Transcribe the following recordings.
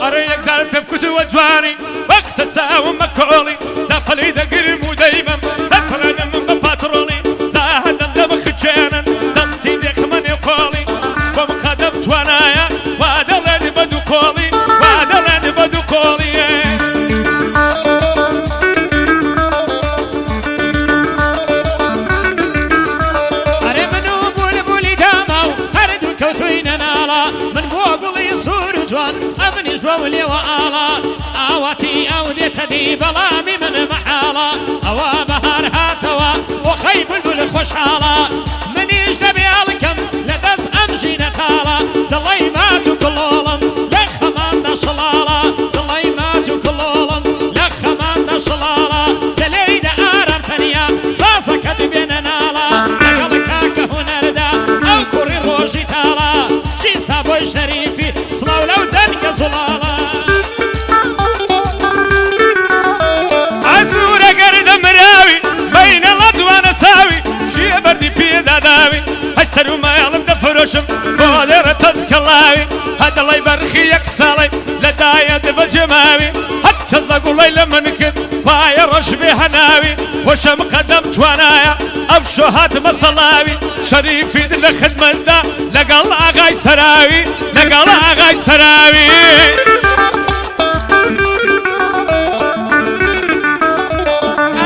أريك ذال بكت وجواني وقت تساوم مكولي دفلي دقرم ودايما دفرنا من بباترولي زاهد اللي بخجانا دستي ديك من يقولي ومخدمت وانايا وادلني بدو قولي وادلني بدو قولي ولي وآلا آواتي أودي تدي بلامي من محالا أوا بهار هاتوا وخيب البل خوشحالا منيش دبي الكم لدس أمشي نتالا دلي ماتو كلولم لخمان دا شلالا دلي ماتو كلولم لخمان دا شلالا دلي دا آرام تنيا ساسا كدبين نالا لقلكا كهنردا أو كوري روشي تالا شي سابوي شريفي صلاو لو دنك زلالا بردي بيدا داوي هسرو ما يعلم دفروشم بودر تذكلاوي هذا الله يبرخي يكسالي لدايا دبجماوي هتكذا قولي لما نكد بايا رشبي هناوي وشم قدمت وانايا ابشو هات مصلاوي شريفي دل خدمة دا لقال اغاي سراوي لقال اغاي سراوي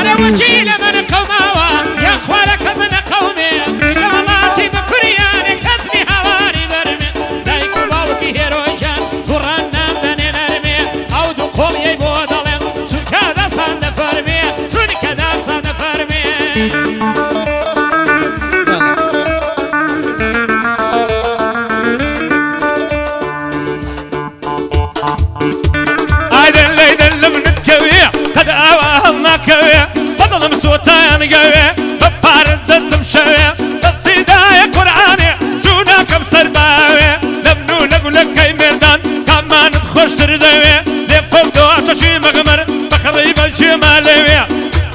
انا وجيل من قوماوا يا اخوالك من قومي قالاتي بكرياني كسبي هواني برمي دايكو باوكي هيروجان قرانا بني نرمي او دو قولي بودالم تنكا دا سان فرمي تنكا دا سان فرمي ايدن ليدن لمن تكوي قد اواهلنا كوي فضل مسوتان قوي ببارد تمشوي بس داية قرآني جوناكم سرباوي لبنو لقولك اي ميدان كمان تخش تردوي لفوق دو عطشي مغمر بخريب الجمالوي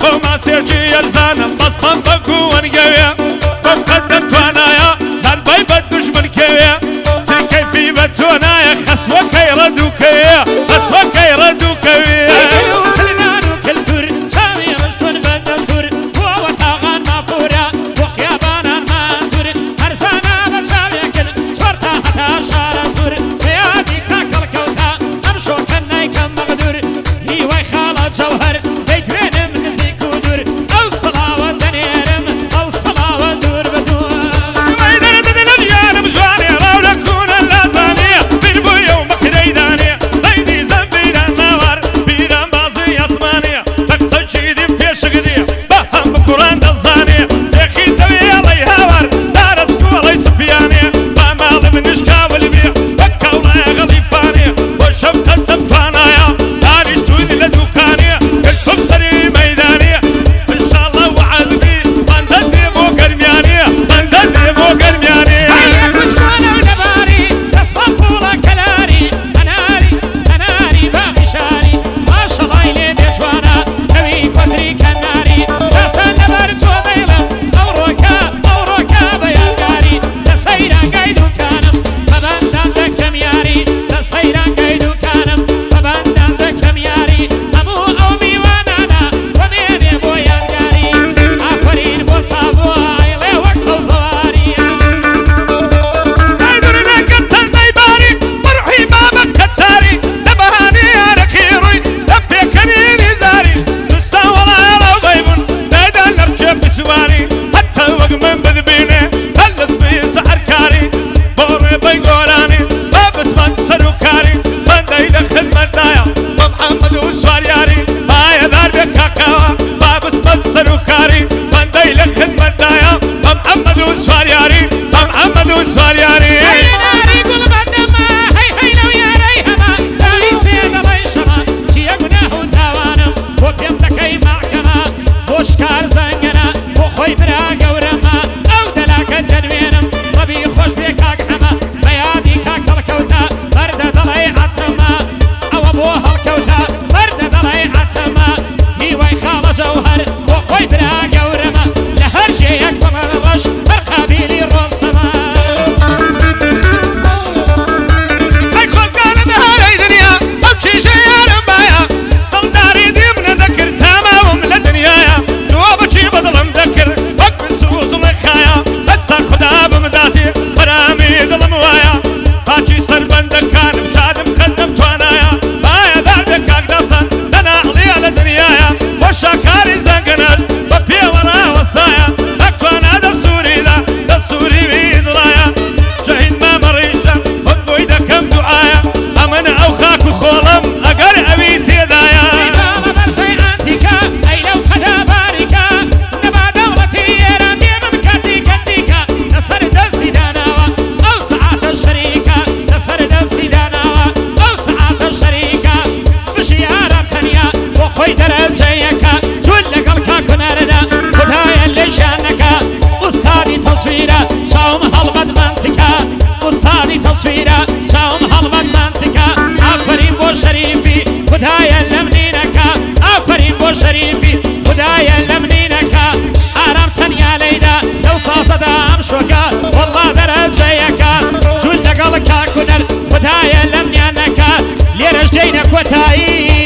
وما سيرجي يرزانا بصمم بقوان قوي ومقدم توانايا زان بايبت دشمن كوي زي كيفي بتوانايا خسوة كيردو كوي خسوة كيردو كوي خدایە لە منینەکە ئافرین بۆ شەریفی خدایە لە منینەکە ئارام تەنیا لەیدا لەو ساسەدا ئەم شۆکە وەڵڵا دەرەجەیەکە جوون لەگەڵ کاکونەر خدایە لە منیانەکە لێرەش جەینە کۆتایی